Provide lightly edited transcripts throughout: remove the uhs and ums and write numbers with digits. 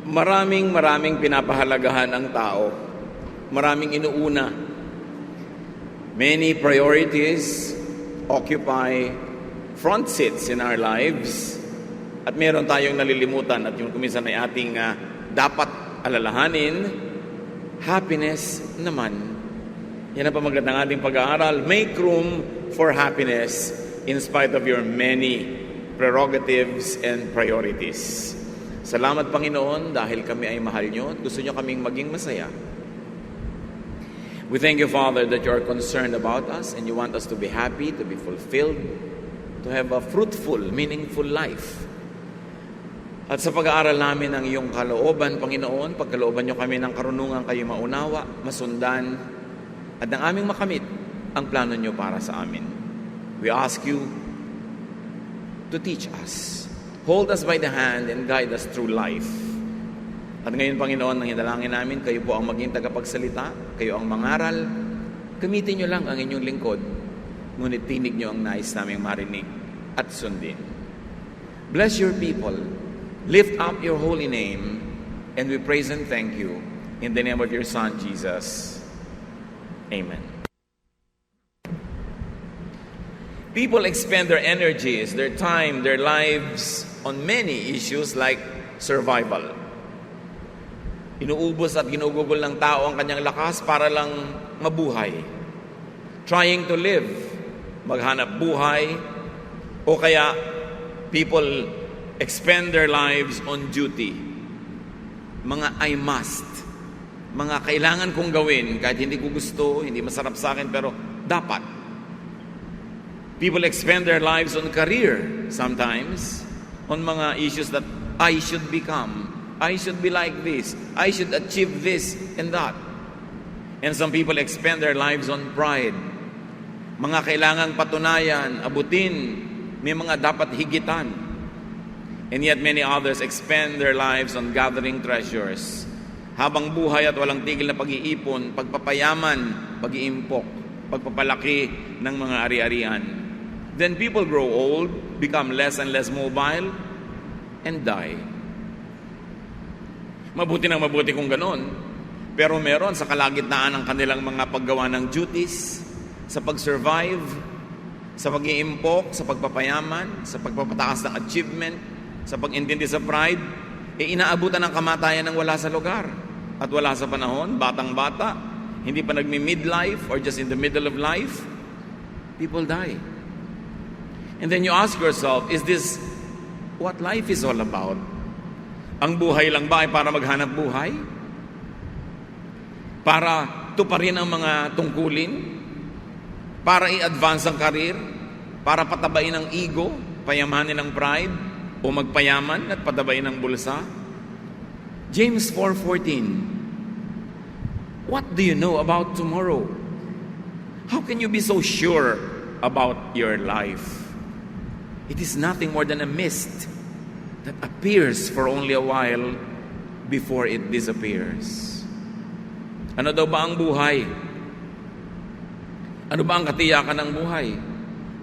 Maraming pinapahalagahan ang tao. Maraming inuuna. Many priorities occupy front seats in our lives. At meron tayong nalilimutan at yung kuminsan ay ating dapat alalahanin, happiness naman. Yan ang pamagat ng ating pag-aaral. Make room for happiness in spite of your many prerogatives and priorities. Salamat, Panginoon, dahil kami ay mahal nyo at gusto nyo kaming maging masaya. We thank you, Father, that you are concerned about us and you want us to be happy, to be fulfilled, to have a fruitful, meaningful life. At sa pag-aaral namin ng iyong kalooban, Panginoon, pagkalooban nyo kami ng karunungan kayo maunawa, masundan, at ng aming makamit ang plano nyo para sa amin. We ask you to teach us. Hold us by the hand and guide us through life. At ngayon, Panginoon, nang hinalangin namin, kayo po ang maging tagapagsalita, kayo ang mangaral. Gamitin nyo lang ang inyong lingkod, ngunit tinig nyo ang nais naming marinig at sundin. Bless your people. Lift up your holy name, and we praise and thank you in the name of your Son, Jesus. Amen. People expend their energies, their time, their lives on many issues like survival. Inuubos at ginugugol ng tao ang kanyang lakas para lang mabuhay. Trying to live, maghanap buhay, o kaya people expend their lives on duty. Mga I must, mga kailangan kong gawin kahit hindi ko gusto, hindi masarap sa akin, pero dapat. People expend their lives on career sometimes, on mga issues that I should become, I should be like this, I should achieve this and that. And some people expend their lives on pride. Mga kailangang patunayan, abutin, may mga dapat higitan. And yet many others expend their lives on gathering treasures. Habang buhay at walang tigil na pag-iipon, pagpapayaman, pag-iimpok, pagpapalaki ng mga ari-arian. Then people grow old, become less and less mobile, and die. Mabuti kung ganon. Pero meron sa kalagitnaan ng kanilang mga paggawa ng duties, sa pag-survive, sa pag-iimpok, sa pagpapayaman, sa pagpapataas ng achievement, sa pag-intindi sa pride, inaabutan ng kamatayan ng wala sa lugar. At wala sa panahon, batang-bata, hindi pa nagmi-midlife or just in the middle of life, people die. And then you ask yourself, is this what life is all about? Ang buhay lang ba ay para maghanap buhay? Para tuparin ang mga tungkulin? Para i-advance ang karir? Para patabain ang ego? Payamanin ang pride? O magpayaman at patabain ang bulsa? James 4:14. What do you know about tomorrow? How can you be so sure about your life? It is nothing more than a mist that appears for only a while before it disappears. Ano daw ba ang buhay? Ano ba ang katiyakan ng buhay?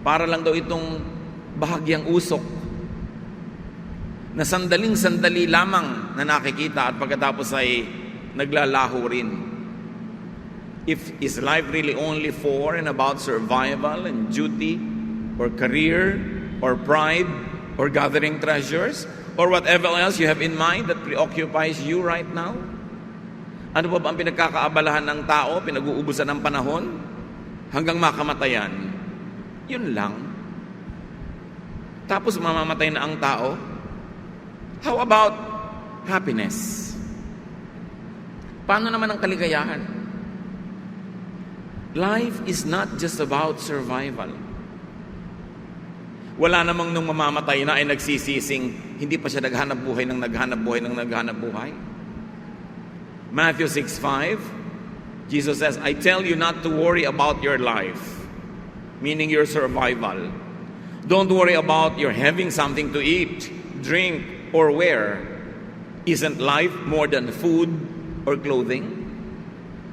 Para lang daw itong bahagyang usok na sandaling-sandali lamang na nakikita at pagkatapos ay naglalaho rin. Is life really only for and about survival and duty or career or pride, or gathering treasures, or whatever else you have in mind that preoccupies you right now? Ano ba ang pinagkakaabalahan ng tao, pinag-uubusan ng panahon, hanggang makamatayan? Yun lang. Tapos mamamatay na ang tao? How about happiness? Paano naman ang kaligayahan? Life is not just about survival. Wala namang nung mamamatay na ay nagsisising, hindi pa siya naghanap buhay. Matthew 6:5, Jesus says, I tell you not to worry about your life, meaning your survival. Don't worry about your having something to eat, drink, or wear. Isn't life more than food or clothing?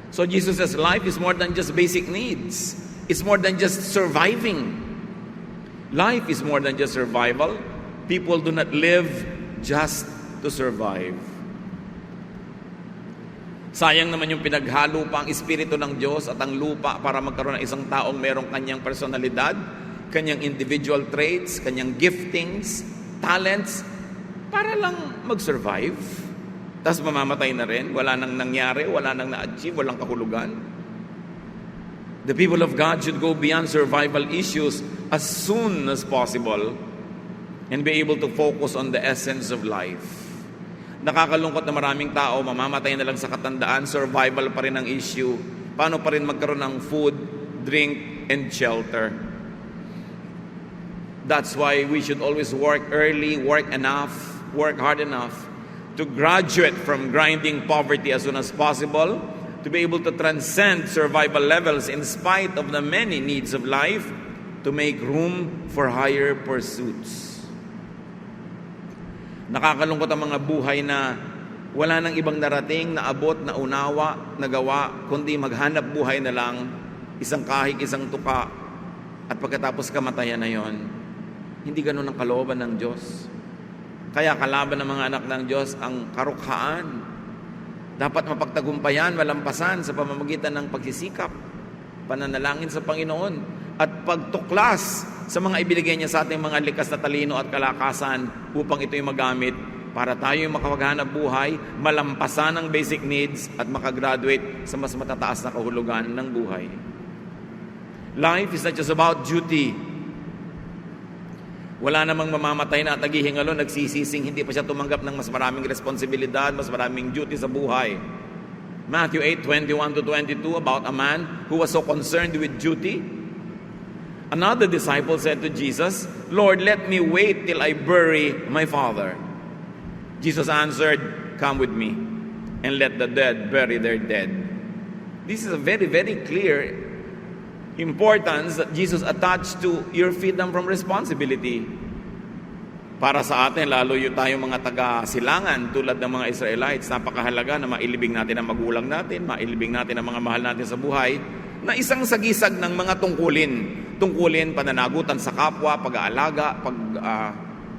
So Jesus says life is more than just basic needs. It's more than just surviving. Life is more than just survival. People do not live just to survive. Sayang naman yung pinaghalo pa ang Espiritu ng Diyos at ang lupa para magkaroon ng isang taong merong kanyang personalidad, kanyang individual traits, kanyang giftings, talents, para lang mag-survive. Tapos mamamatay na rin, wala nang nangyari, wala nang na-achieve, walang kahulugan. The people of God should go beyond survival issues as soon as possible and be able to focus on the essence of life. Nakakalungkot na maraming tao, mamamatay na lang sa katandaan, survival pa rin ang issue. Paano pa rin magkaroon ng food, drink, and shelter? That's why we should always work early, work hard enough to graduate from grinding poverty as soon as possible, to be able to transcend survival levels in spite of the many needs of life, to make room for higher pursuits. Nakakalungkot ang mga buhay na wala nang ibang narating, naabot, naunawa, nagawa, kundi maghanap buhay na lang, isang kahig, isang tuka, at pagkatapos kamatayan na yon. Hindi ganun ang kalooban ng Diyos. Kaya kalaban ng mga anak ng Diyos ang karukhaan. Dapat mapagtagumpayan, malampasan sa pamamagitan ng pagsisikap, pananalangin sa Panginoon, at pagtuklas sa mga ibinigay niya sa ating mga likas na talino at kalakasan upang ito'y magamit para tayo makapaghanap buhay, malampasan ang basic needs at makagraduate sa mas matataas na kahulugan ng buhay. Life is not just about duty. Wala namang mamamatay na tagihingalo, nagsisising hindi pa siya tumanggap ng mas maraming responsibilidad, mas maraming duty sa buhay. Matthew 8:21-22 about a man who was so concerned with duty. Another disciple said to Jesus, "Lord, let me wait till I bury my father." Jesus answered, "Come with me and let the dead bury their dead." This is a very, very clear importance that Jesus attached to your freedom from responsibility. Para sa atin, lalo yung tayong mga taga-silangan tulad ng mga Israelites, napakahalaga na mailibing natin ang magulang natin, mailibing natin ang mga mahal natin sa buhay, na isang sagisag ng mga tungkulin, pananagutan sa kapwa, pag-aalaga,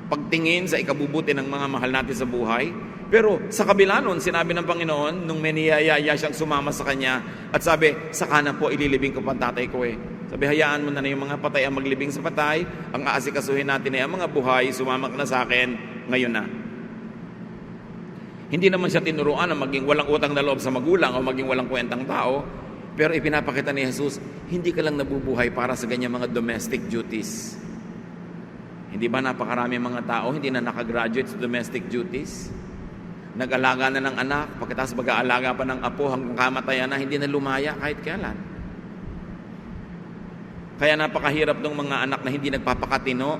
pagtingin sa ikabubuti ng mga mahal natin sa buhay. Pero sa kabila nun, sinabi ng Panginoon, nung may niyayaya siyang sumama sa kanya, at sabi, "Saka na po ililibing ko pa ang tatay ko eh." Sabi, hayaan mo na yung mga patay ang maglibing sa patay, ang aasikasuhin natin ay ang mga buhay, sumama ka na sa akin, ngayon na. Hindi naman siya tinuruan na maging walang utang na loob sa magulang o maging walang kwentang tao, pero ipinapakita ni Jesus, hindi ka lang nabubuhay para sa ganyan mga domestic duties. Hindi ba napakarami mga tao hindi na nakagraduate sa domestic duties? Nag-alaga na ng anak, pagkatapos mag-aalaga pa ng apo hanggang kamatayan na, hindi na lumaya kahit kailan. Kaya napakahirap ng mga anak na hindi nagpapakatino.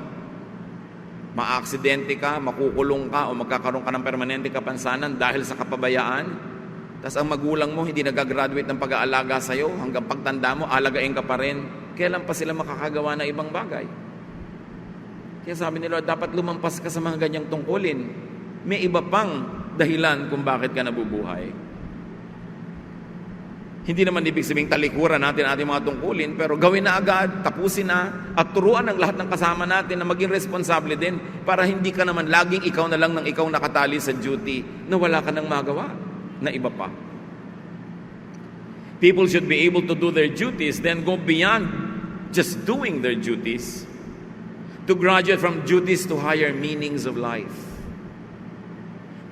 Maaaksidente ka, makukulong ka, o magkakaroon ka ng permanente kapansanan dahil sa kapabayaan. Tapos ang magulang mo hindi nag-graduate ng pag-aalaga sa'yo, hanggang pagtanda mo, alagain ka pa rin. Kailan pa sila makakagawa ng ibang bagay? Kaya sabi ni Lord, dapat lumampas ka sa mga ganyang tungkulin. May iba pang dahilan kung bakit ka nabubuhay. Hindi naman ibig sabing talikuran natin ating mga tungkulin, pero gawin na agad, tapusin na, at turuan ng lahat ng kasama natin na maging responsable din para hindi ka naman laging ikaw na lang ng ikaw nakatali sa duty na wala ka nang magawa na iba pa. People should be able to do their duties, then go beyond just doing their duties, to graduate from duties to higher meanings of life.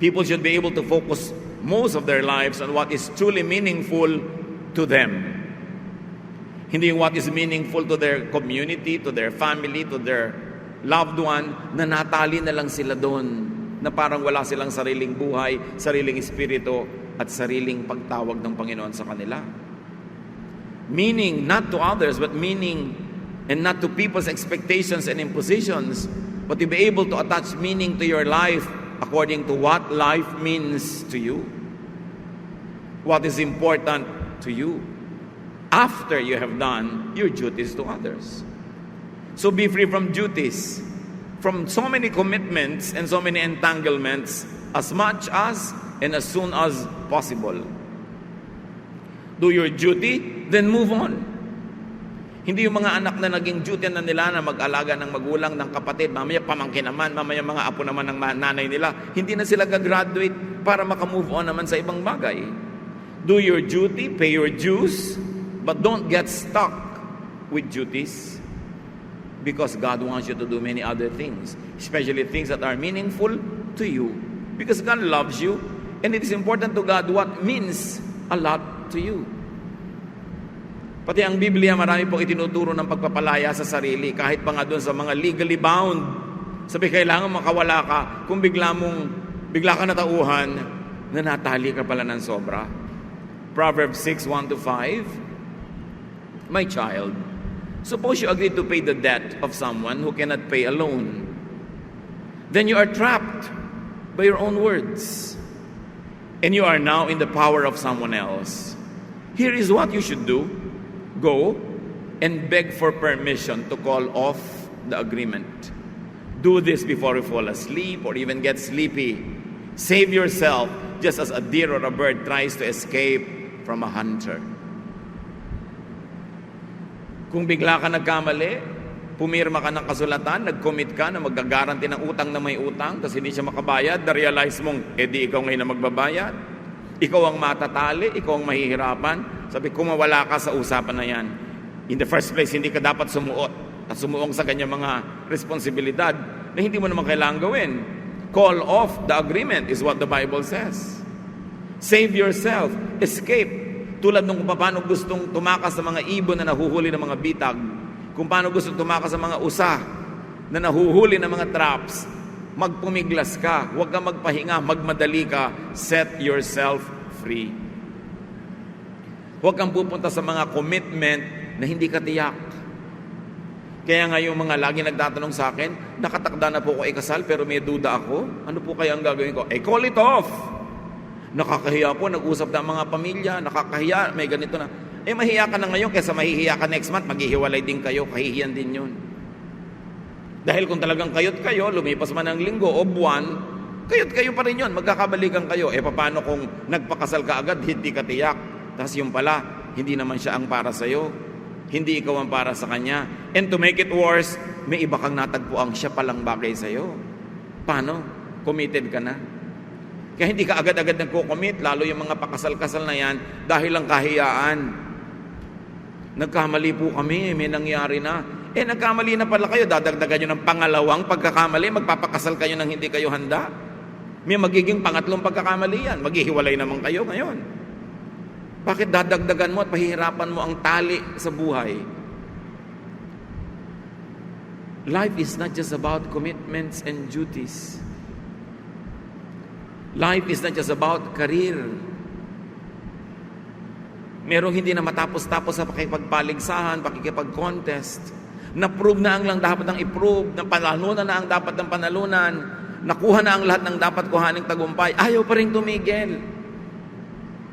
People should be able to focus most of their lives on what is truly meaningful to them. Hindi yung what is meaningful to their community, to their family, to their loved one, na natali na lang sila doon, na parang wala silang sariling buhay, sariling espiritu, at sariling pagtawag ng Panginoon sa kanila. Meaning not to others, but meaning and not to people's expectations and impositions, but to be able to attach meaning to your life according to what life means to you. What is important to you after you have done your duties to others. So be free from duties, from so many commitments and so many entanglements, as much as and as soon as possible. Do your duty, then move on. Hindi yung mga anak na naging duty na nila na mag-alaga ng magulang, ng kapatid, mamaya pamangkin naman, mamaya mga apo naman ng nanay nila, hindi na sila gagraduate para makamove on naman sa ibang bagay. Do your duty, pay your dues, but don't get stuck with duties because God wants you to do many other things, especially things that are meaningful to you because God loves you and it is important to God what means a lot to you. Pati ang Biblia, marami pong itinuturo ng pagpapalaya sa sarili, kahit pa nga doon sa mga legally bound. Sabi, kailangan makawala ka kung bigla ka natauhan na natali ka pala ng sobra. Proverbs 6:1-5, My child, suppose you agree to pay the debt of someone who cannot pay alone. Then you are trapped by your own words, and you are now in the power of someone else. Here is what you should do. Go and beg for permission to call off the agreement. Do this before you fall asleep or even get sleepy. Save yourself just as a deer or a bird tries to escape from a hunter. Kung bigla ka nagkamali, pumirma ka ng kasulatan, nag-commit ka na mag-guarantee ng utang na may utang, tapos hindi siya makabayad, na-realize mong, di ikaw ngayon na magbabayad. Ikaw ang matatali, ikaw ang mahihirapan. Sabi, kumawala ka sa usapan na yan. In the first place, hindi ka dapat sumuot at sumuong sa kanyang mga responsibilidad na hindi mo naman kailangan gawin. Call off the agreement is what the Bible says. Save yourself. Escape. Tulad nung kung paano gustong tumakas sa mga ibon na nahuhuli ng mga bitag. Kung paano gustong tumakas sa mga usa na nahuhuli ng mga traps. Magpumiglas ka. Huwag ka magpahinga. Magmadali ka. Set yourself free. Huwag kang pupunta sa mga commitment na hindi ka tiyak. Kaya nga yung mga lagi nagtatanong sa akin, nakatakda na po ko ikasal pero may duda ako. Ano po kaya ang gagawin ko? Call it off! Nakakahiya po, nag-usap na ang mga pamilya, nakakahiya, may ganito na. Mahihiya ka na ngayon kaysa mahihiya ka next month, maghihiwalay din kayo, kahihiyan din yun. Dahil kung talagang kayot kayo, lumipas man ang linggo o buwan, kayot kayo pa rin yun, magkakabalikan kayo. Paano kung nagpakasal ka agad, hindi ka tiyak? Tapos yung pala, hindi naman siya ang para sa'yo. Hindi ikaw ang para sa kanya. And to make it worse, may iba kang natagpuang siya palang bagay sa'yo. Paano? Committed ka na. Kaya hindi ka agad-agad nagko-commit, lalo yung mga pakasal-kasal na yan, dahil lang kahiyaan. Nagkamali po kami, may nangyari na. Nagkamali na pala kayo, dadagdagan nyo ng pangalawang pagkakamali, magpapakasal kayo nang hindi kayo handa. May magiging pangatlong pagkakamali yan, maghihiwalay naman kayo ngayon. Bakit dadagdagan mo at pahihirapan mo ang tali sa buhay? Life is not just about commitments and duties. Life is not just about career. Merong hindi na matapos-tapos sa pakikipagpaligsahan, pakikipag-contest. Na-prove na ang lang dapat ng i-prove, na panalunan na ang dapat ng panalunan, nakuha na ang lahat ng dapat kuhaning tagumpay, ayaw pa rin tumigil.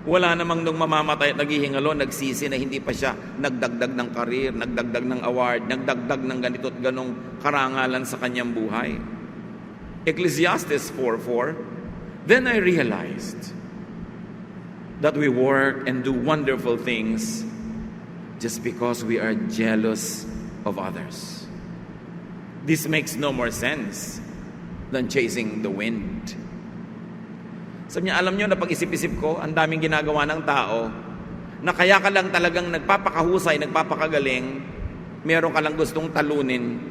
Wala namang nung mamamatay at naghihingalo, nagsisi na hindi pa siya nagdagdag ng career, nagdagdag ng award, nagdagdag ng ganito at ganong karangalan sa kanyang buhay. Ecclesiastes 4:4, Then I realized that we work and do wonderful things just because we are jealous of others. This makes no more sense than chasing the wind. Sabi niya, alam niyo na pag-isip-isip ko, ang daming ginagawa ng tao, na kaya ka lang talagang nagpapakahusay, nagpapakagaling, meron ka lang gustong talunin.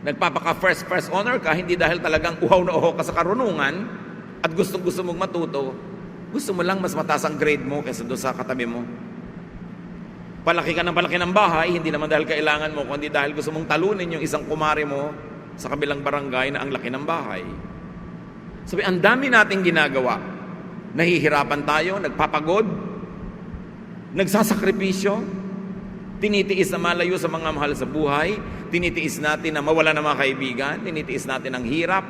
Nagpapaka first honor ka, hindi dahil talagang uhaw na uhaw ka sa karunungan, at gustong-gusto mong matuto, gusto mo lang mas mataas ang grade mo kaysa doon sa katabi mo. Palaki ka ng bahay, hindi naman dahil kailangan mo, kundi dahil gusto mong talunin yung isang kumari mo sa kabilang barangay na ang laki ng bahay. Sabi, ang dami nating ginagawa. Nahihirapan tayo, nagpapagod, nagsasakripisyo, tinitiis na malayo sa mga mahal sa buhay, tinitiis natin na mawala ng mga kaibigan, tinitiis natin ang hirap.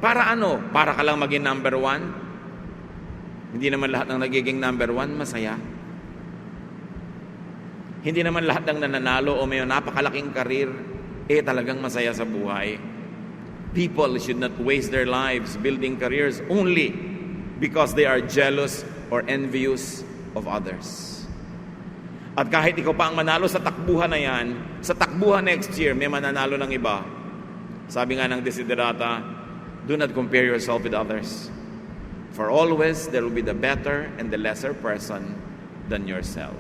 Para ano? Para ka lang maging number one? Hindi naman lahat ng nagiging number one masaya. Hindi naman lahat ng nananalo o may napakalaking karir, talagang masaya sa buhay. People should not waste their lives building careers only because they are jealous or envious of others. At kahit ikaw pa ang manalo sa takbuhan na yan, sa takbuhan next year, may mananalo ng iba. Sabi nga ng Desiderata, do not compare yourself with others. For always there will be the better and the lesser person than yourself.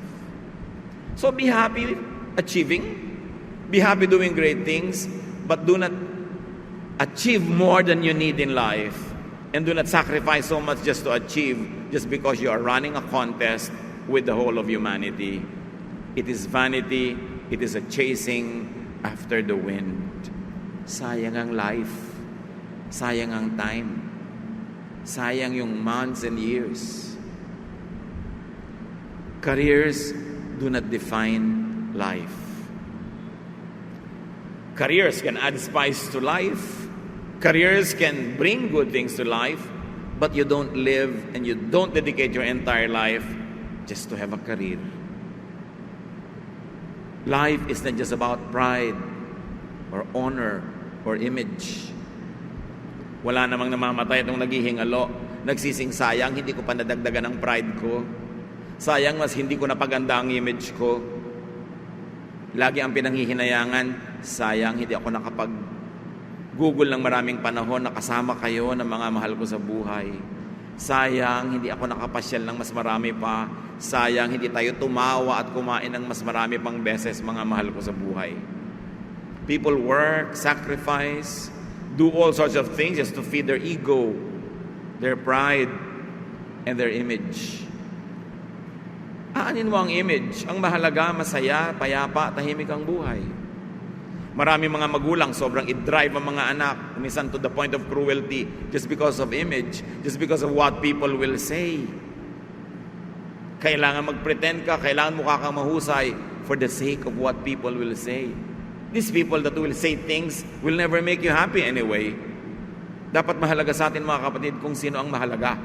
So be happy achieving, be happy doing great things, but do not achieve more than you need in life, and do not sacrifice so much just to achieve, just because you are running a contest with the whole of humanity. It is vanity, it is a chasing after the wind. Sayang ang life, sayang ang time, sayang yung months and years. Careers do not define life. Careers can add spice to life. Careers can bring good things to life, but you don't live and you don't dedicate your entire life just to have a career. Life is not just about pride or honor or image. Wala namang namamatay itong naghihingalo, nagsising sayang, hindi ko pa nadagdagan ang pride ko. Sayang, mas hindi ko napaganda ang image ko. Lagi ang pinanghihinayangan, sayang, hindi ako nakapag-Google ng maraming panahon, nakasama kayo ng mga mahal ko sa buhay. Sayang, hindi ako nakapasyal ng mas marami pa. Sayang, hindi tayo tumawa at kumain ng mas marami pang beses, mga mahal ko sa buhay. People work, sacrifice, do all sorts of things just to feed their ego, their pride, and their image. Aanin mo ang image. Ang mahalaga, masaya, payapa, tahimik ang buhay. Marami mga magulang, sobrang i-drive ang mga anak, minsan to the point of cruelty, just because of image, just because of what people will say. Kailangan mag-pretend ka, kailangan mukha kang mahusay for the sake of what people will say. These people that will say things will never make you happy anyway. Dapat mahalaga sa atin, mga kapatid, kung sino ang mahalaga.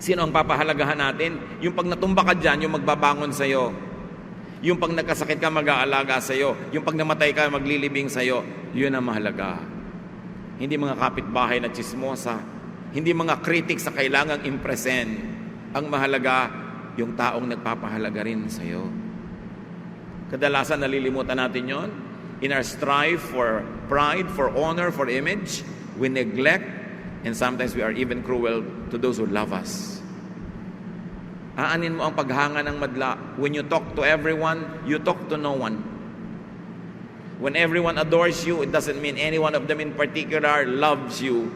Sino ang papahalagahan natin? Yung pag natumba ka dyan, yung magbabangon sa'yo. Yung pag nagkasakit ka, mag-aalaga sa'yo. Yung pag namatay ka, maglilibing sa'yo. Yun ang mahalaga. Hindi mga kapitbahay na chismosa. Hindi mga critics sa kailangang impresen. Ang mahalaga, yung taong nagpapahalaga rin sa'yo. Kadalasan nalilimutan natin yon. In our strive for pride, for honor, for image, we neglect, and sometimes we are even cruel to those who love us. Aanin mo ang paghanga ng madla. When you talk to everyone, you talk to no one. When everyone adores you, it doesn't mean any one of them in particular loves you.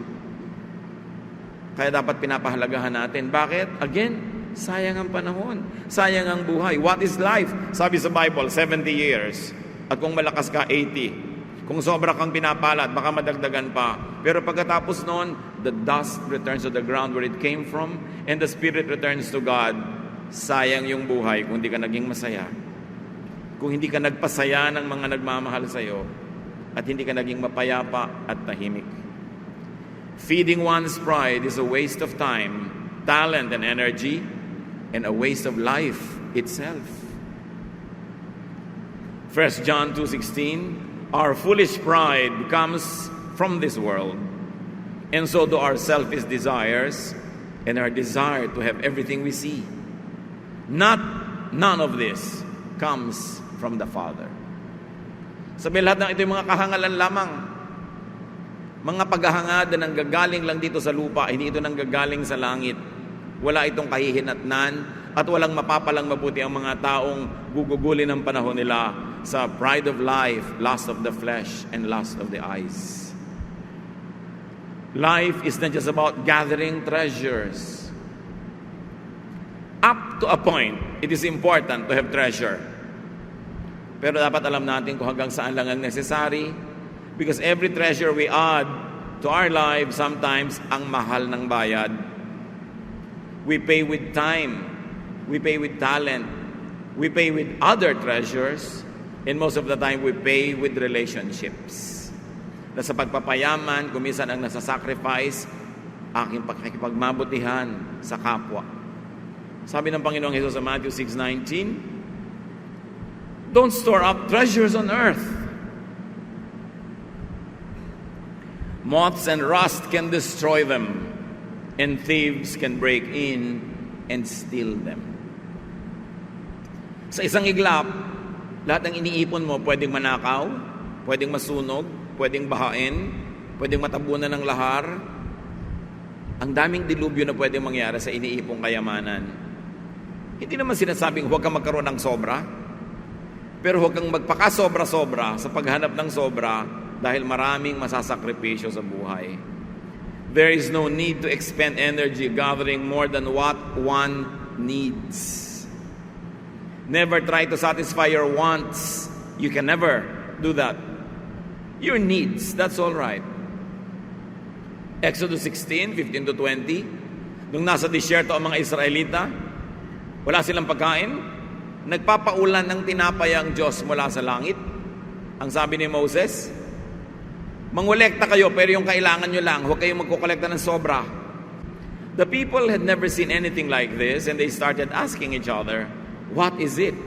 Kaya dapat pinapahalagahan natin. Bakit? Again, sayang ang panahon. Sayang ang buhay. What is life? Sabi sa Bible, 70 years. At kung malakas ka, 80. Kung sobra kang pinapalad, baka madagdagan pa. Pero pagkatapos noon, the dust returns to the ground where it came from, and the spirit returns to God. Sayang yung buhay kung hindi ka naging masaya. Kung hindi ka nagpasaya ng mga nagmamahal sa'yo, at hindi ka naging mapayapa at tahimik. Feeding one's pride is a waste of time, talent, and energy, and a waste of life itself. 1 John 2:16, our foolish pride comes from this world, and so do our selfish desires and our desire to have everything we see. None of this comes from the Father. Sabi lahat ng ito yung mga kahangalan lamang. Mga paghahangad na nanggagaling lang dito sa lupa, hindi ito nanggagaling sa langit. Wala itong kahihinatnan at walang mapapalang mabuti ang mga taong gugugulin ng panahon nila sa pride of life, lust of the flesh, and lust of the eyes. Life is not just about gathering treasures. Up to a point, it is important to have treasure. Pero dapat alam natin kung hanggang saan lang ang necessary, because every treasure we add to our lives, sometimes ang mahal ng bayad. We pay with time, we pay with talent, we pay with other treasures, and most of the time, we pay with relationships. Na sa pagpapayaman, kumisan ang nasa-sacrifice, aking pakikipagmabutihan sa kapwa. Sabi ng Panginoong Jesus sa Matthew 6:19, don't store up treasures on earth. Moths and rust can destroy them, and thieves can break in and steal them. Sa isang iglap, lahat ng iniipon mo pwedeng manakaw, pwedeng masunog, pwedeng bahain, pwedeng matabunan ng lahar. Ang daming dilubyo na pwedeng mangyari sa iniipong kayamanan. Hindi naman sinasabing huwag kang magkaroon ng sobra, pero huwag kang magpakasobra-sobra sa paghanap ng sobra dahil maraming masasakripisyo sa buhay. There is no need to expend energy gathering more than what one needs. Never try to satisfy your wants. You can never do that. Your needs, that's all right. Exodus 16, 15 to 20. Nung nasa disyerto ang mga Israelita, wala silang pagkain, nagpapaulan ng tinapay ang Diyos mula sa langit. Ang sabi ni Moses, mangolekta kayo pero yung kailangan nyo lang, huwag kayong magkukolekta ng sobra. The people had never seen anything like this and they started asking each other, what is it?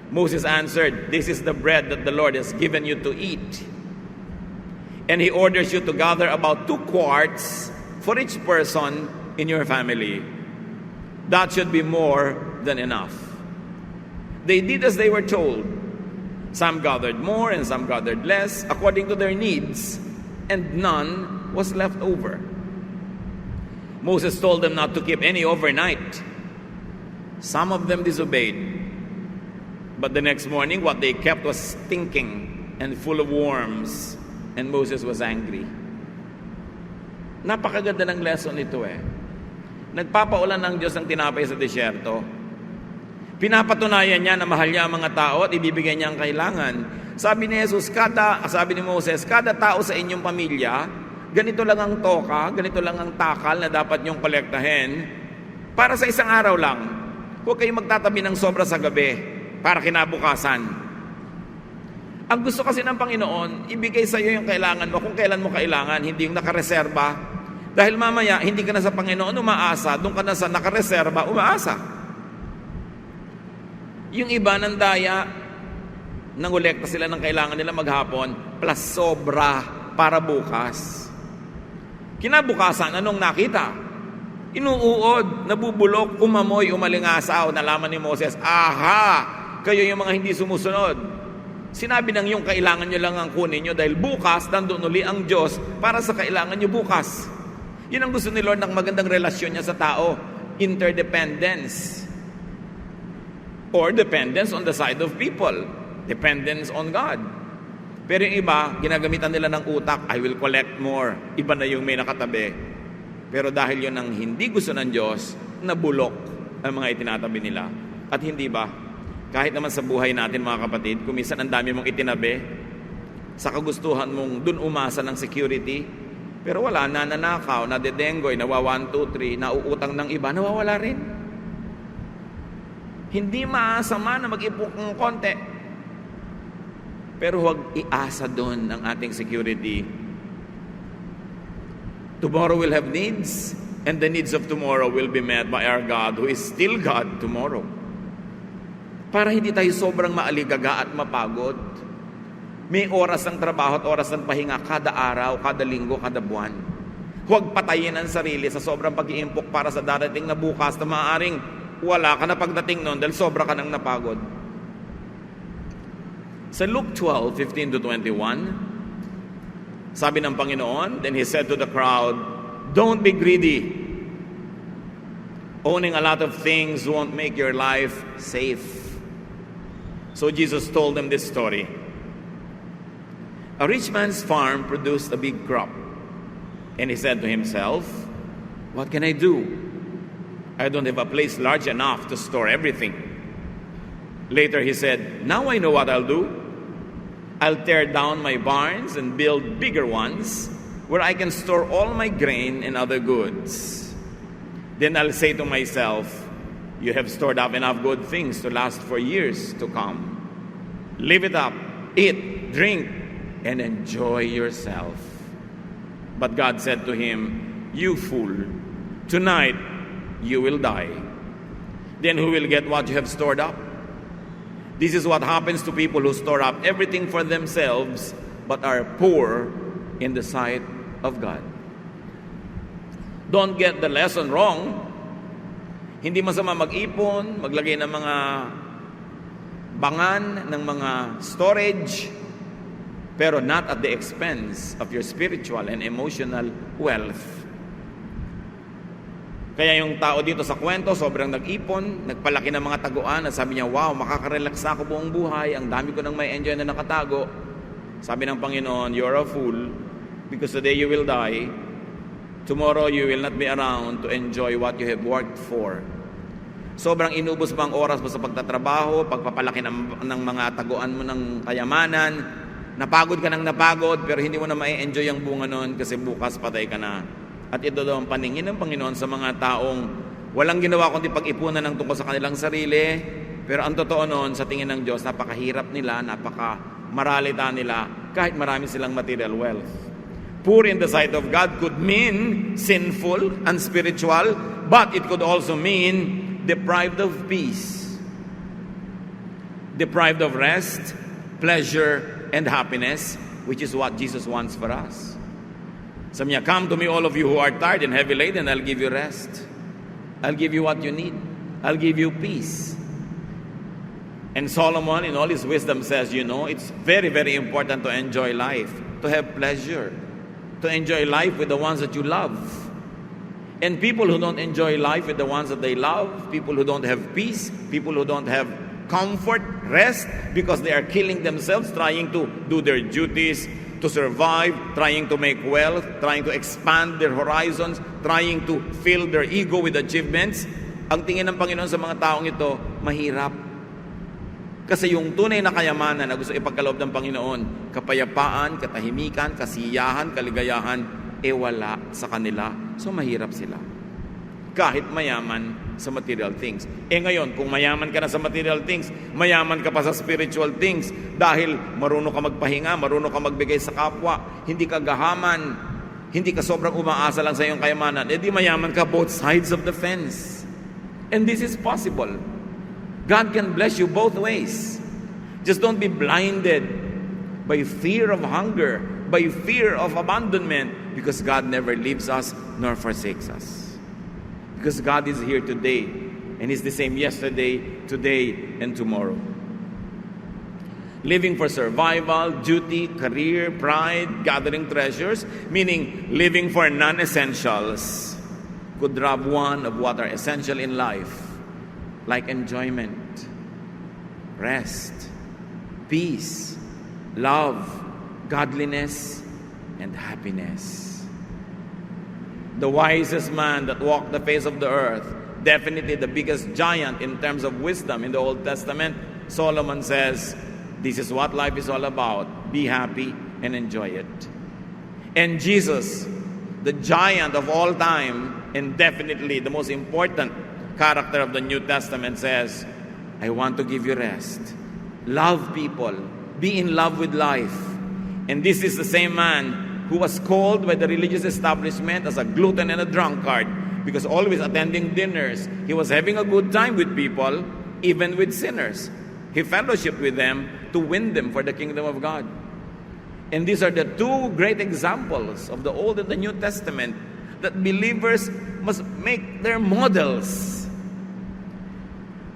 Moses answered, this is the bread that the Lord has given you to eat. And He orders you to gather about 2 quarts for each person in your family. That should be more than enough. They did as they were told. Some gathered more and some gathered less according to their needs, and none was left over. Moses told them not to keep any overnight. Some of them disobeyed. But the next morning, what they kept was stinking and full of worms, and Moses was angry. Napakaganda ng lesson ito eh. Nagpapaulan ng Diyos ng tinapay sa disyerto. Pinapatunayan niya na mahal niya ang mga tao at ibibigay niya ang kailangan. Sabi ni Jesus, sabi ni Moses, kada tao sa inyong pamilya, ganito lang ang toka, ganito lang ang takal na dapat niyong kolektahin para sa isang araw lang. Huwag kayong magtatabi ng sobra sa gabi para kinabukasan. Ang gusto kasi ng Panginoon, ibigay sa iyo yung kailangan mo kung kailan mo kailangan, hindi yung nakareserba. Dahil mamaya, hindi ka na sa Panginoon umaasa, doon ka na sa nakareserba umaasa. Yung iba ng daya, nangolekta sila ng kailangan nila maghapon, plus sobra para bukas. Kinabukasan, anong nakita? Inuuod, nabubulok, umamoy, umalingasaw. Nalaman ni Moses, aha, kayo yung mga hindi sumusunod. Sinabi ng yung kailangan nyo lang ang kunin nyo dahil bukas, nandun uli ang Diyos para sa kailangan nyo bukas. Yun ang gusto ni Lord ng magandang relasyon niya sa tao. Interdependence. Or dependence on the side of people. Dependence on God. Pero yung iba, ginagamitan nila ng utak, I will collect more. Iba na yung may nakatabi. Pero dahil yun ang hindi gusto ng Diyos, nabulok ang mga itinatabi nila. At hindi ba, kahit naman sa buhay natin mga kapatid, kung minsan ang dami mong itinabi, sa kagustuhan mong dun umasa ng security, pero wala, nananakaw, nadedenggoy, nawa 1, 2, 3, nauutang ng iba, nawawala rin. Hindi maasama na mag-ipok ng konti. Pero huwag iasa doon ang ating security. Tomorrow will have needs, and the needs of tomorrow will be met by our God, who is still God tomorrow. Para hindi tayo sobrang maaligaga at mapagod. May oras ng trabaho at oras ng pahinga kada araw, kada linggo, kada buwan. Huwag patayin ang sarili sa sobrang pag-iimpok para sa darating na bukas na maaaring wala ka na pagdating noon dahil sobra ka nang napagod. Sa Luke 12, 15 to 21, sabi ng Panginoon, then He said to the crowd, don't be greedy. Owning a lot of things won't make your life safe. So Jesus told them this story. A rich man's farm produced a big crop. And he said to himself, what can I do? I don't have a place large enough to store everything. Later he said, now I know what I'll do. I'll tear down my barns and build bigger ones where I can store all my grain and other goods. Then I'll say to myself, you have stored up enough good things to last for years to come. Live it up, eat, drink, and enjoy yourself. But God said to him, you fool, tonight you will die. Then who will get what you have stored up? This is what happens to people who store up everything for themselves but are poor in the sight of God. Don't get the lesson wrong. Hindi masama mag-ipon, maglagay ng mga bangan, ng mga storage, pero not at the expense of your spiritual and emotional wealth. Kaya yung tao dito sa kwento, sobrang nag-ipon, nagpalaki ng mga taguan, at sabi niya, wow, makaka-relax ako buong buhay, ang dami ko nang may enjoy na nakatago. Sabi ng Panginoon, you're a fool, because today you will die, tomorrow you will not be around to enjoy what you have worked for. Sobrang inubos mo ang oras mo sa pagtatrabaho, pagpapalaki ng mga taguan mo ng kayamanan, napagod ka ng napagod, pero hindi mo na ma-enjoy ang bunga nun kasi bukas patay ka na. At ito daw ang paningin ng Panginoon sa mga taong walang ginawa kundi pag-ipunan ng tungkol sa kanilang sarili, pero ang totoo noon sa tingin ng Diyos, napakahirap nila, napakamaralita nila, kahit marami silang material wealth. Poor in the sight of God could mean sinful, unspiritual, but it could also mean deprived of peace, deprived of rest, pleasure, and happiness, which is what Jesus wants for us. Sabi niya, come to me all of you who are tired and heavy laden, I'll give you rest. I'll give you what you need. I'll give you peace. And Solomon, in all his wisdom, says, it's very, very important to enjoy life, to have pleasure, to enjoy life with the ones that you love. And people who don't enjoy life with the ones that they love, people who don't have peace, people who don't have comfort, rest, because they are killing themselves trying to do their duties, to survive, trying to make wealth, trying to expand their horizons, trying to fill their ego with achievements. Ang tingin ng Panginoon sa mga taong ito, mahirap. Kasi yung tunay na kayamanan na gusto ipagkaloob ng Panginoon, kapayapaan, katahimikan, kasiyahan, kaligayahan, wala sa kanila. So mahirap sila. Kahit mayaman sa material things. Ngayon, kung mayaman ka na sa material things, mayaman ka pa sa spiritual things, dahil marunong ka magpahinga, marunong ka magbigay sa kapwa, hindi ka gahaman, hindi ka sobrang umaasa lang sa iyong kayamanan, di mayaman ka both sides of the fence. And this is possible. God can bless you both ways. Just don't be blinded by fear of hunger, by fear of abandonment, because God never leaves us nor forsakes us. Because God is here today, and He's the same yesterday, today, and tomorrow. Living for survival, duty, career, pride, gathering treasures, meaning living for non-essentials, could rob one of what are essential in life, like enjoyment, rest, peace, love, godliness, and happiness. The wisest man that walked the face of the earth, definitely the biggest giant in terms of wisdom in the Old Testament, Solomon says, this is what life is all about. Be happy and enjoy it. And Jesus, the giant of all time, and definitely the most important character of the New Testament, says, I want to give you rest. Love people. Be in love with life. And this is the same man who was called by the religious establishment as a glutton and a drunkard, because always attending dinners, he was having a good time with people, even with sinners. He fellowshiped with them to win them for the kingdom of God. And these are the two great examples of the Old and the New Testament that believers must make their models.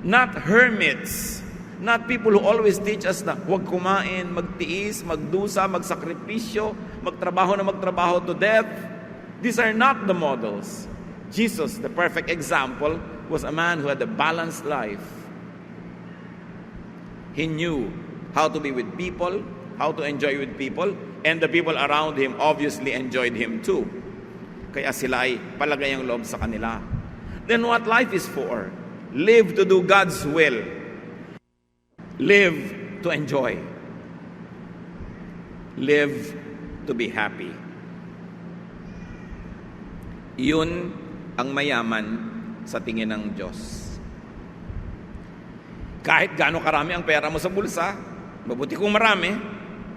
Not hermits, not people who always teach us na huwag kumain, magtiis, magdusa, magsakripisyo, magtrabaho to death. These are not the models. Jesus, the perfect example, was a man who had a balanced life. He knew how to be with people, how to enjoy with people, and the people around him obviously enjoyed him too. Kaya sila ay palagay ang loob sa kanila. Then what life is for? Live to do God's will. Live to enjoy. Live to be happy. Yun ang mayaman sa tingin ng Diyos. Kahit gaano karami ang pera mo sa bulsa, mabuti kung marami,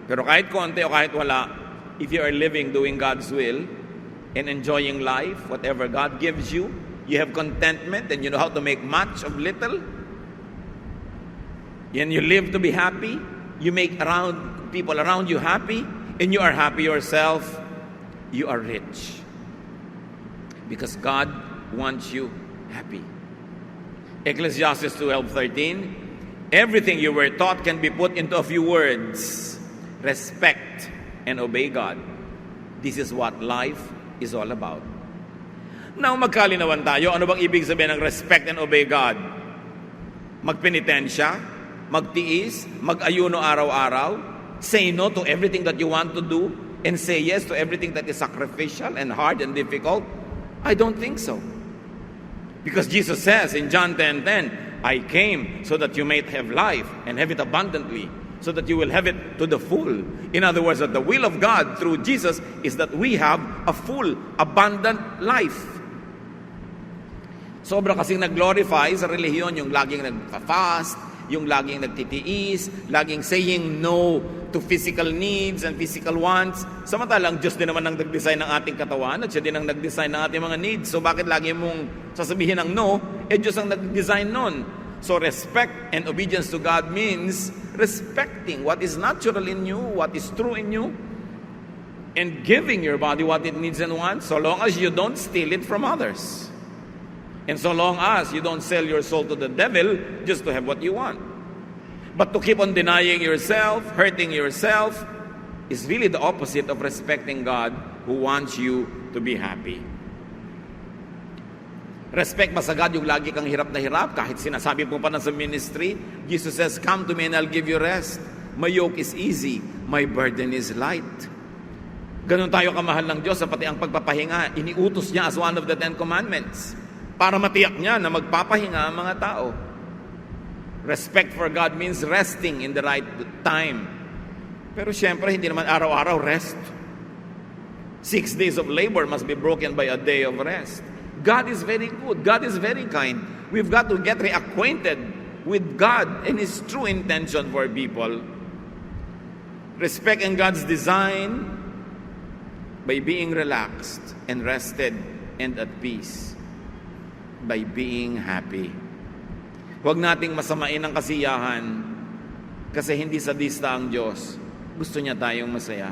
pero kahit konti o kahit wala, if you are living doing God's will and enjoying life, whatever God gives you, you have contentment and you know how to make much of little, and you live to be happy, you make people around you happy, and you are happy yourself, you are rich. Because God wants you happy. Ecclesiastes 12:13, everything you were taught can be put into a few words. Respect and obey God. This is what life is all about. Now, magkalinawan tayo. Ano bang ibig sabihin ng respect and obey God? Magpenitensya, magtiis, mag-ayuno araw-araw, say no to everything that you want to do, and say yes to everything that is sacrificial and hard and difficult? I don't think so. Because Jesus says in John 10:10, I came so that you may have life and have it abundantly, so that you will have it to the full. In other words, that the will of God through Jesus is that we have a full, abundant life. Sobra kasing nag-glorify sa relihiyon yung laging nag-fast, yung laging nagtitiis, laging saying no to physical needs and physical wants. Samantalang Diyos din naman ang nag-design ng ating katawan at siya din ang nag-design ng ating mga needs. So bakit lagi mong sasabihin ng no? Diyos ang nag-design nun. So respect and obedience to God means respecting what is natural in you, what is true in you, and giving your body what it needs and wants, so long as you don't steal it from others. And so long as you don't sell your soul to the devil just to have what you want. But to keep on denying yourself, hurting yourself, is really the opposite of respecting God who wants you to be happy. Respect ba sa God yung lagi kang hirap na hirap? Kahit sinasabi mo pa na sa ministry, Jesus says, come to me and I'll give you rest. My yoke is easy, my burden is light. Ganun tayo kamahal ng Diyos, pati ang pagpapahinga, iniutos niya as one of the 10 commandments. Para matiyak niya na magpapahinga ang mga tao. Respect for God means resting in the right time. Pero syempre, hindi naman araw-araw rest. 6 days of labor must be broken by a day of rest. God is very good. God is very kind. We've got to get reacquainted with God and His true intention for people. Respect in God's design by being relaxed and rested and at peace. By being happy. Huwag nating masamain ang kasiyahan kasi hindi sadista ang Diyos. Gusto niya tayong masaya.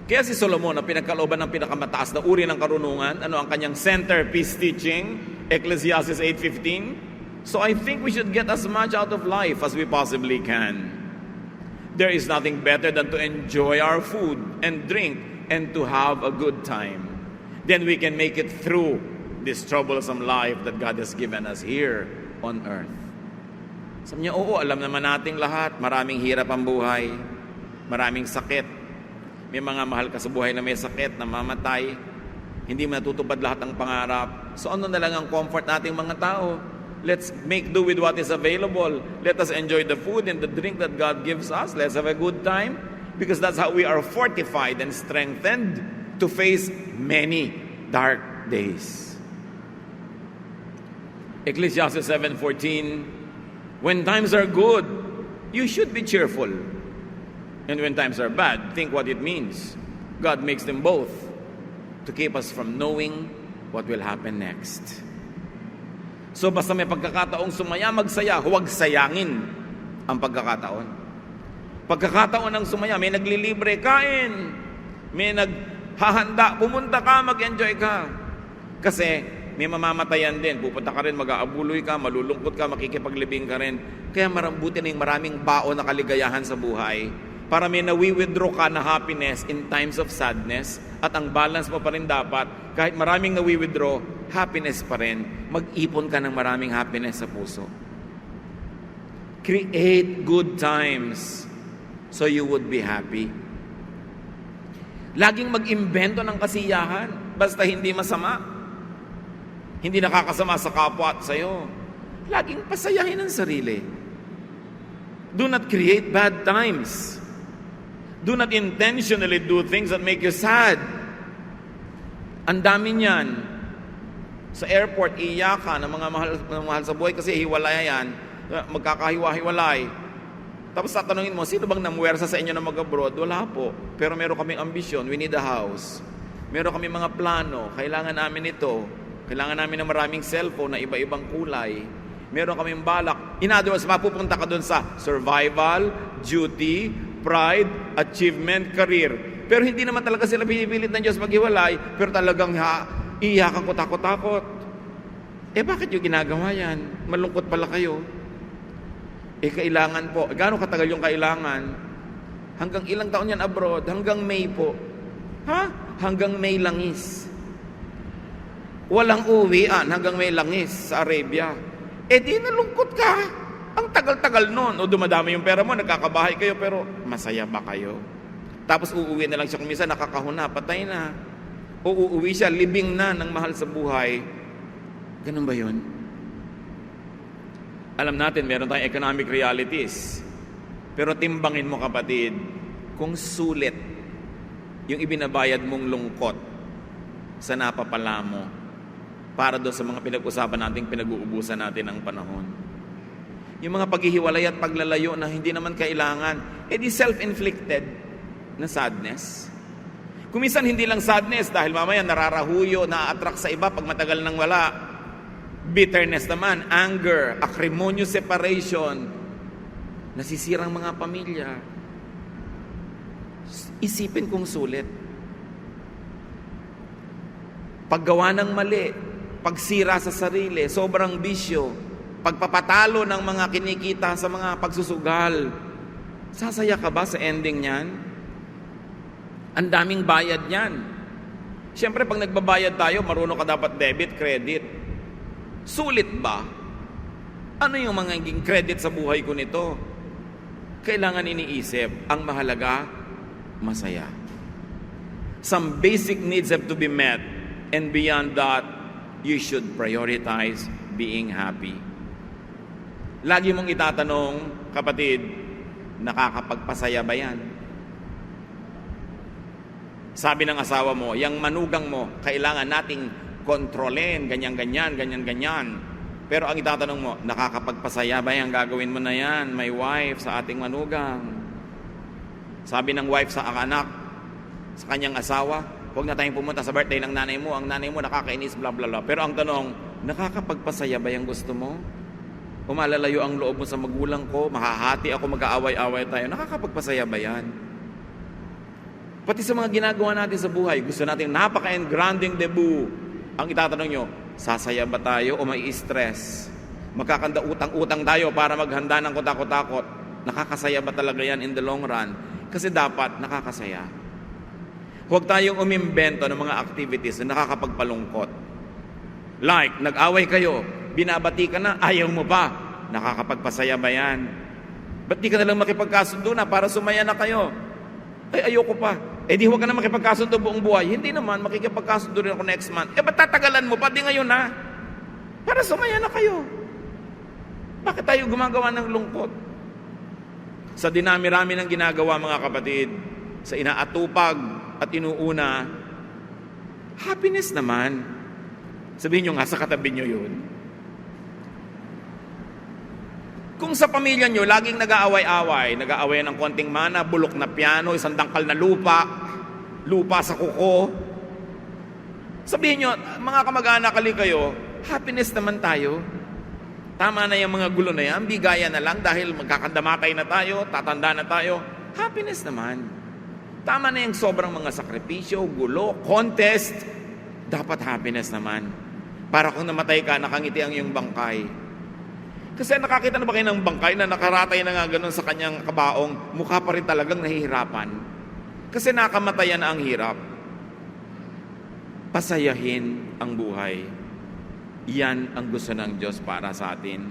Kaya si Solomon, ang pinagkalooban ng pinakamataas na uri ng karunungan, ano ang kanyang centerpiece teaching? Ecclesiastes 8:15. So I think we should get as much out of life as we possibly can. There is nothing better than to enjoy our food and drink and to have a good time. Then we can make it through this troublesome life that God has given us here on earth. Sabi niya, oo, alam naman nating lahat, maraming hirap ang buhay, maraming sakit. May mga mahal ka sa buhay na may sakit, na mamatay, hindi matutupad lahat ng pangarap. So ano na lang ang comfort nating mga tao? Let's make do with what is available. Let us enjoy the food and the drink that God gives us. Let's have a good time, because that's how we are fortified and strengthened to face many dark days. Ecclesiastes 7:14, when times are good, you should be cheerful. And when times are bad, think what it means. God makes them both to keep us from knowing what will happen next. So basta may pagkakataong sumaya, magsaya, huwag sayangin ang pagkakataon. Pagkakataon ng sumaya, may naglilibre, kain. May naghahanda, pumunta ka, mag-enjoy ka. Kasi may mamamatayan din. Pupunta ka rin, mag-aabuloy ka, malulungkot ka, makikipaglibing ka rin. Kaya marambuti na yung maraming baon na kaligayahan sa buhay para may nawi-withdraw ka na happiness in times of sadness, at ang balance mo pa rin dapat, kahit maraming nawi-withdraw, happiness pa rin. Mag-ipon ka ng maraming happiness sa puso. Create good times so you would be happy. Laging mag-imbento ng kasiyahan, basta hindi masama. Hindi nakakasama sa kapwa at sa'yo. Laging pasayahin ang sarili. Do not create bad times. Do not intentionally do things that make you sad. Ang dami niyan. Sa airport, iiyak ka ng mga mahal sa buhay kasi hiwalay yan. Magkakahiwa-hiwalay. Tapos tatanungin mo, sino bang namuwersa sa inyo na mag-abroad? Wala po. Pero meron kaming ambisyon. We need a house. Meron kaming mga plano. Kailangan namin ito. Kailangan namin ng maraming cellphone na iba-ibang kulay. Meron kaming balak. In other words, mapupunta ka dun sa survival, duty, pride, achievement, career. Pero hindi naman talaga sila pinipilit ng Diyos maghiwalay, pero talagang iiyakan ko, takot-takot. Bakit yung ginagawa yan? Malungkot pala kayo. Kailangan po. Gaano katagal yung kailangan? Hanggang ilang taon yan abroad? Hanggang May po. Hanggang May langis. walang uwian hanggang may langis sa Arabia. Di nalungkot ka. Ang tagal-tagal nun. O dumadami yung pera mo, nagkakabahay kayo, pero masaya ba kayo? Tapos uuwi na lang siya kung minsan, nakakahuna, patay na. O uuwi siya, libing na ng mahal sa buhay. Ganun ba yun? Alam natin, meron tayong economic realities. Pero timbangin mo, kapatid, kung sulit yung ibinabayad mong lungkot sa napapala mo para doon sa mga pinag-usapan natin, pinag-uubusan natin ang panahon. Yung mga paghihiwalay at paglalayo na hindi naman kailangan, di self-inflicted na sadness. Kung minsan hindi lang sadness dahil mamaya nararahuyo, na-attract sa iba pag matagal nang wala. Bitterness naman, anger, acrimonious separation, nasisirang mga pamilya. Isipin kung sulit. Paggawa ng mali, pagsira sa sarili, sobrang bisyo, pagpapatalo ng mga kinikita sa mga pagsusugal. Sasaya ka ba sa ending niyan? Ang daming bayad niyan. Siyempre, pag nagbabayad tayo, marunong ka dapat debit, credit. Sulit ba? Ano yung mga naging credit sa buhay ko nito? Kailangan iniisip. Ang mahalaga, masaya. Some basic needs have to be met, and beyond that, you should prioritize being happy. Lagi mong itatanong, kapatid, nakakapagpasaya ba yan? Sabi ng asawa mo, yung manugang mo, kailangan nating kontrolin, ganyan-ganyan, ganyan-ganyan. Pero ang itatanong mo, nakakapagpasaya ba yan? Gagawin mo na yan, my wife, sa ating manugang. Sabi ng wife sa anak, sa kanyang asawa, huwag na tayong pumunta sa birthday ng nanay mo. Ang nanay mo nakakainis, bla bla bla. Pero ang tanong, nakakapagpasaya ba yung gusto mo? Umalalayo ang loob mo sa magulang ko, mahahati ako, mag-aaway-away tayo. Nakakapagpasaya ba yan? Pati sa mga ginagawa natin sa buhay, gusto natin napaka-engranding debut. Ang itatanong nyo, sasaya ba tayo o may stress? Magkakanda utang-utang tayo para maghanda ng kutakot-takot. Nakakasaya ba talaga yan in the long run? Kasi dapat nakakasaya. Huwag tayong umimbento ng mga activities na nakakapagpalungkot. Like, nag-away kayo, binabati ka na, ayaw mo pa. Nakakapagpasaya ba yan? Ba't di ka nalang makipagkasundo na para sumaya na kayo? Ay, ayoko pa. Di huwag ka na makipagkasundo buong buhay. Hindi naman, makikipagkasundo rin ako next month. Ba't tatagalan mo pa? Di ngayon na. Para sumaya na kayo. Bakit tayo gumagawa ng lungkot? Sa dinami-rami ng ginagawa, mga kapatid, sa inaatupag at inuuna, happiness naman. Sabihin nyo nga, sa katabi nyo yun. Kung sa pamilya nyo, laging nag-aaway-away ng konting mana, bulok na piano, isang dangkal na lupa sa kuko. Sabihin nyo, mga kamag-anak kayo, happiness naman tayo. Tama na yung mga gulo na yan, bigaya na lang dahil magkakandamatay na tayo, tatanda na tayo. Happiness naman. Tama na yung sobrang mga sakripisyo, gulo, contest. Dapat happiness naman. Para kung namatay ka, nakangiti ang iyong bangkay. Kasi nakakita na ba kayo ng bangkay na nakaratay na nga ganun sa kanyang kabaong, mukha pa rin talagang nahihirapan. Kasi nakamatayan na ang hirap. Pasayahin ang buhay. Yan ang gusto ng Diyos para sa atin.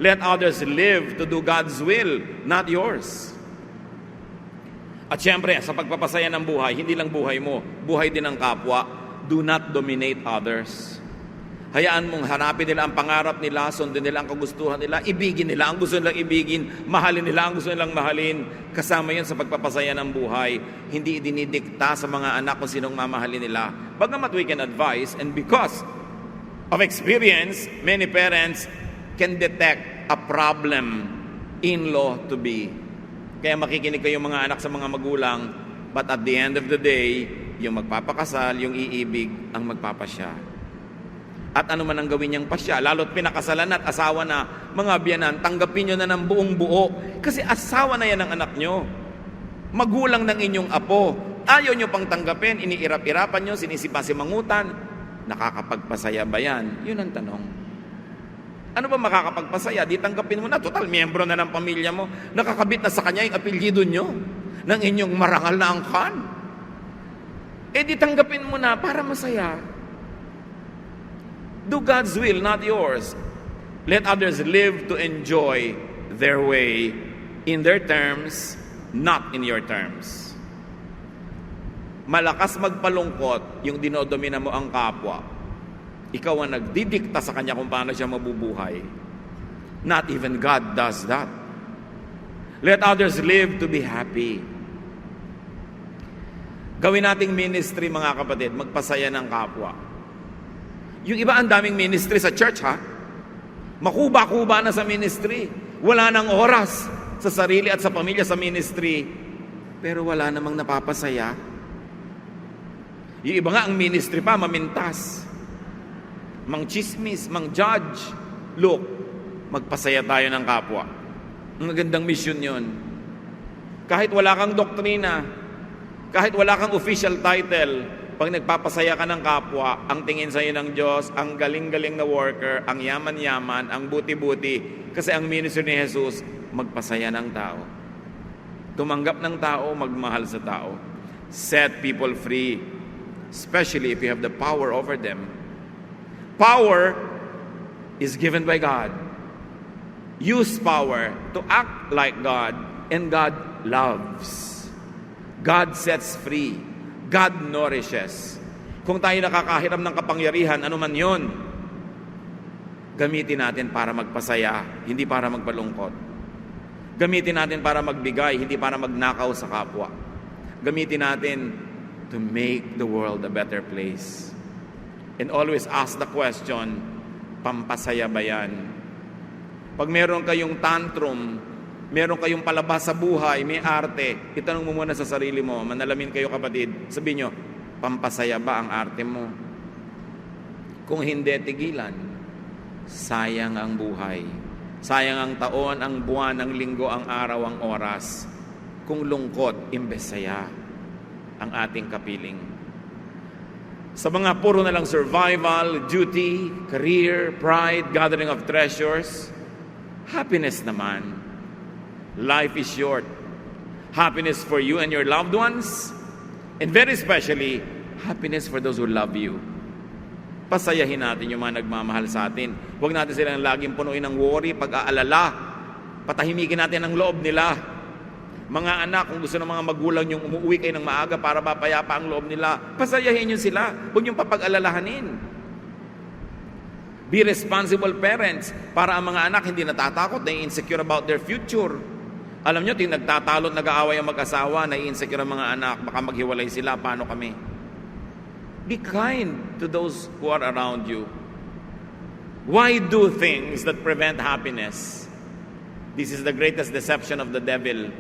Let others live to do God's will, not yours. At syempre, sa pagpapasaya ng buhay, hindi lang buhay mo, buhay din ng kapwa. Do not dominate others. Hayaan mong hanapin nila ang pangarap nila, sundin nila ang kagustuhan nila, ibigin nila ang gusto nilang ibigin, mahalin nila ang gusto nilang mahalin. Kasama yan sa pagpapasaya ng buhay. Hindi dinidikta sa mga anak kung sinong mamahalin nila. Bagamat we can advise, and because of experience, many parents can detect a problem in-law to be. Kaya makikinig kayong mga anak sa mga magulang, but at the end of the day, yung magpapakasal, yung iibig, ang magpapasya. At ano man ang gawin niyang pasya, lalo't pinakasalan at asawa na, mga biyanan, tanggapin nyo na ng buong buo. Kasi asawa na yan ang anak nyo. Magulang ng inyong apo. Ayaw nyo pang tanggapin, iniirap-irapan nyo, sinisipa-simangutan. Nakakapagpasaya ba yan? Yun ang tanong. Ano ba makakapagpasaya? Di tanggapin mo na, total miyembro na ng pamilya mo. Nakakabit na sa kanya yung apelyido nyo ng inyong marangal na angkan. Di tanggapin mo na para masaya. Do God's will, not yours. Let others live to enjoy their way in their terms, not in your terms. Malakas magpalungkot yung dinodomina mo ang kapwa. Ikaw ang nagdidikta sa kanya kung paano siya mabubuhay. Not even God does that. Let others live to be happy. Gawin nating ministry, mga kapatid, magpasaya ng kapwa. Yung iba, ang daming ministry sa church, ha? Makuba-kuba na sa ministry. Wala nang oras sa sarili at sa pamilya sa ministry. Pero wala namang napapasaya. Yung iba nga, ang ministry pa, mamintas. Mang-chismis, mang-judge. Look, magpasaya tayo ng kapwa. Ang magandang mission yun. Kahit wala kang doktrina, kahit wala kang official title, pag nagpapasaya ka ng kapwa, ang tingin sa'yo ng Diyos, ang galing-galing na worker, ang yaman-yaman, ang buti-buti. Kasi ang ministry ni Jesus, magpasaya ng tao. Tumanggap ng tao, magmahal sa tao. Set people free, especially if you have the power over them. Power is given by God. Use power to act like God, and God loves. God sets free. God nourishes. Kung tayo nakakahiram ng kapangyarihan, ano man yon, gamitin natin para magpasaya, hindi para magpalungkot. Gamitin natin para magbigay, hindi para magnakaw sa kapwa. Gamitin natin to make the world a better place. And always ask the question, pampasaya ba yan? Pag meron kayong tantrum, meron kayong palabas sa buhay, may arte, itanong mo muna sa sarili mo, manalamin kayo kapatid, sabihin nyo, pampasaya ba ang arte mo? Kung hindi, tigilan. Sayang ang buhay. Sayang ang taon, ang buwan, ang linggo, ang araw, ang oras. Kung lungkot, imbes saya ang ating kapiling. Sa mga puro na lang survival, duty, career, pride, gathering of treasures, happiness naman. Life is short. Happiness for you and your loved ones, and very especially, happiness for those who love you. Pasayahin natin yung mga nagmamahal sa atin. Huwag natin silang laging punuin ng worry, pag-aalala. Patahimikin natin ang loob nila. Mga anak, kung gusto ng mga magulang yung umuwi kayo ng maaga para mapayapa ang loob nila, pasayahin nyo sila. Huwag yung papag-alalahanin. Be responsible parents para ang mga anak hindi natatakot, na-insecure about their future. Alam nyo, ting nagtatalo at nag-aaway ang mag-asawa, na-insecure ang mga anak, baka maghiwalay sila, paano kami? Be kind to those who are around you. Why do things that prevent happiness? This is the greatest deception of the devil.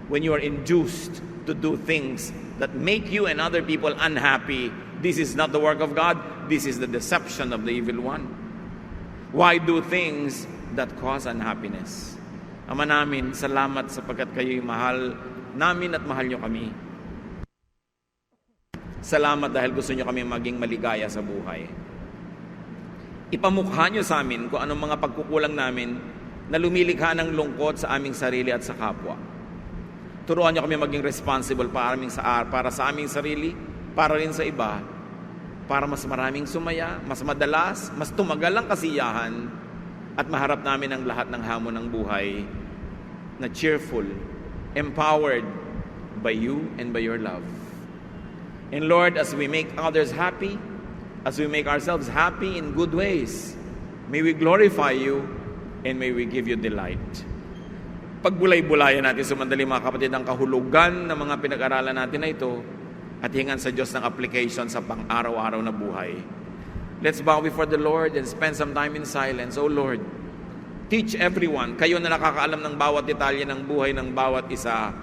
When you are induced to do things that make you and other people unhappy, this is not the work of God, this is the deception of the evil one. Why do things that cause unhappiness? Ama namin, salamat sapagkat kayo'y mahal namin at mahal nyo kami. Salamat dahil gusto nyo kami maging maligaya sa buhay. Ipamukha nyo sa amin kung anong mga pagkukulang namin na lumilikha ng lungkot sa aming sarili at sa kapwa. Turuan nyo kami maging responsible para sa aming sarili, para rin sa iba, para mas maraming sumaya, mas madalas, mas tumagal ang kasiyahan, at maharap namin ang lahat ng hamon ng buhay na cheerful, empowered by you and by your love. And Lord, as we make others happy, as we make ourselves happy in good ways, may we glorify you and may we give you delight. Pagbulay-bulayan natin sumandali mga kapatid ang kahulugan ng mga pinag-aralan natin na ito at hingan sa Diyos ng application sa pang-araw-araw na buhay. Let's bow before the Lord and spend some time in silence. Oh Lord, teach everyone. Kayo na nakakaalam ng bawat detalye ng buhay ng bawat isa.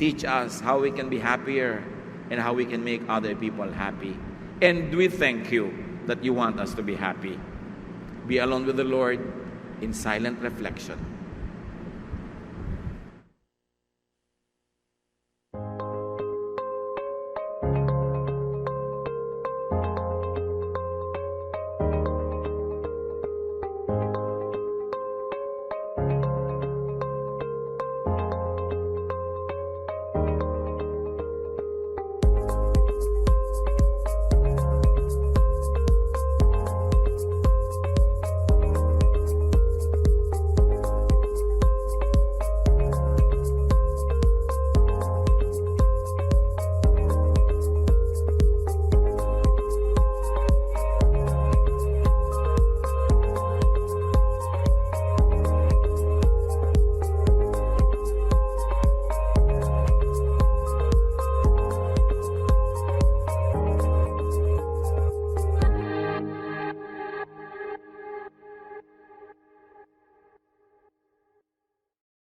Teach us how we can be happier and how we can make other people happy. And we thank you that you want us to be happy. Be alone with the Lord in silent reflection.